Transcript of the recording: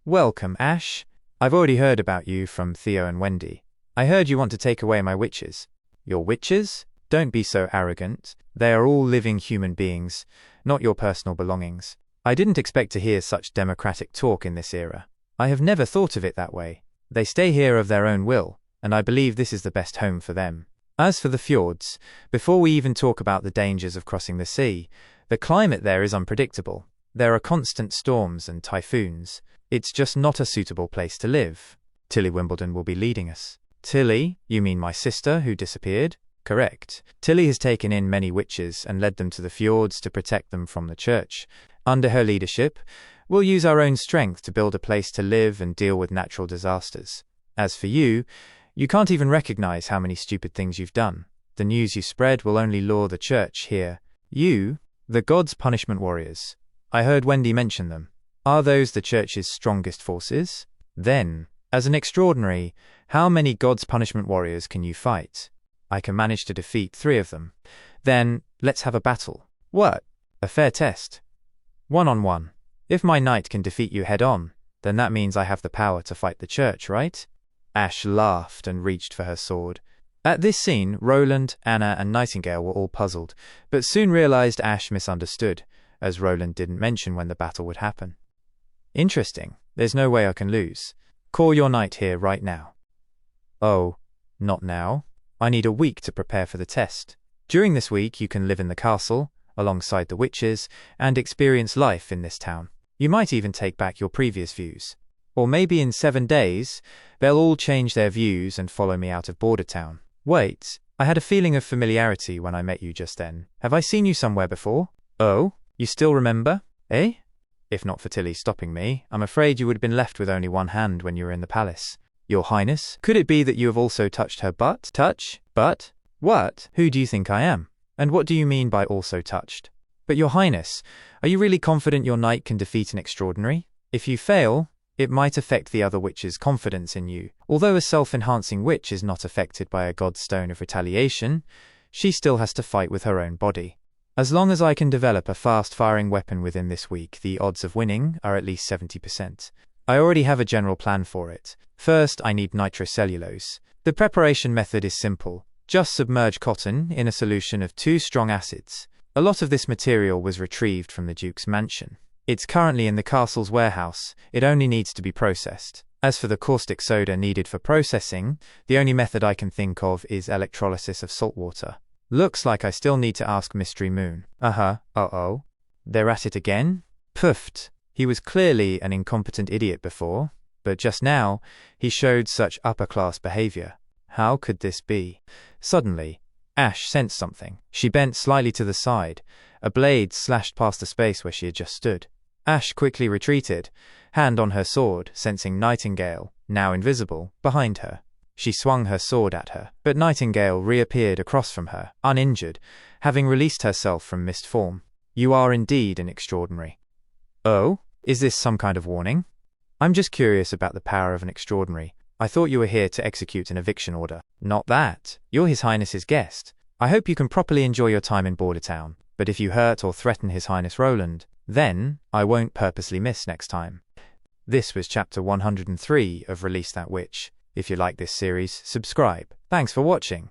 Welcome, Ash. I've already heard about you from Theo and Wendy. I heard you want to take away my witches. Your witches? Don't be so arrogant. They are all living human beings, not your personal belongings. I didn't expect to hear such democratic talk in this era. I have never thought of it that way. They stay here of their own will, and I believe this is the best home for them. As for the fjords, before we even talk about the dangers of crossing the sea, the climate there is unpredictable. There are constant storms and typhoons. It's just not a suitable place to live. Tilly Wimbledon will be leading us. Tilly? You mean my sister who disappeared? Correct. Tilly has taken in many witches and led them to the fjords to protect them from the church. Under her leadership, we'll use our own strength to build a place to live and deal with natural disasters. As for you, you can't even recognize how many stupid things you've done. The news you spread will only lure the church here. You, the God's punishment warriors. I heard Wendy mention them. Are those the church's strongest forces? Then, as an extraordinary, how many God's punishment warriors can you fight? I can manage to defeat 3 of them. Then, let's have a battle. What? A fair test. 1-on-1. If my knight can defeat you head-on, then that means I have the power to fight the church, right? Ash laughed and reached for her sword. At this scene, Roland, Anna, and Nightingale were all puzzled, but soon realized Ash misunderstood, as Roland didn't mention when the battle would happen. Interesting. There's no way I can lose. Call your knight here right now. Oh, not now. I need a week to prepare for the test. During this week, you can live in the castle, alongside the witches, and experience life in this town. You might even take back your previous views. Or maybe in 7 days, they'll all change their views and follow me out of Border Town. Wait, I had a feeling of familiarity when I met you just then. Have I seen you somewhere before? Oh, you still remember? Eh? If not for Tilly stopping me, I'm afraid you would have been left with only one hand when you were in the palace. Your Highness, could it be that you have also touched her butt? Touch? Butt? What? Who do you think I am? And what do you mean by also touched? But Your Highness, are you really confident your knight can defeat an extraordinary? If you fail, it might affect the other witch's confidence in you. Although a self-enhancing witch is not affected by a god's stone of retaliation, she still has to fight with her own body. As long as I can develop a fast-firing weapon within this week, the odds of winning are at least 70%. I already have a general plan for it. First, I need nitrocellulose. The preparation method is simple. Just submerge cotton in a solution of 2 strong acids. A lot of this material was retrieved from the Duke's mansion. It's currently in the castle's warehouse. It only needs to be processed. As for the caustic soda needed for processing, the only method I can think of is electrolysis of salt water. Looks like I still need to ask Mystery Moon. Uh-oh. They're at it again? Puffed. He was clearly an incompetent idiot before, but just now, he showed such upper-class behavior. How could this be? Suddenly, Ash sensed something. She bent slightly to the side. A blade slashed past the space where she had just stood. Ash quickly retreated, hand on her sword, sensing Nightingale, now invisible, behind her. She swung her sword at her, but Nightingale reappeared across from her, uninjured, having released herself from mist form. You are indeed an extraordinary. Oh? Is this some kind of warning? I'm just curious about the power of an extraordinary. I thought you were here to execute an eviction order. Not that. You're His Highness's guest. I hope you can properly enjoy your time in Border Town, but if you hurt or threaten His Highness Roland, then I won't purposely miss next time. This was chapter 103 of Release That Witch. If you like this series, subscribe. Thanks for watching.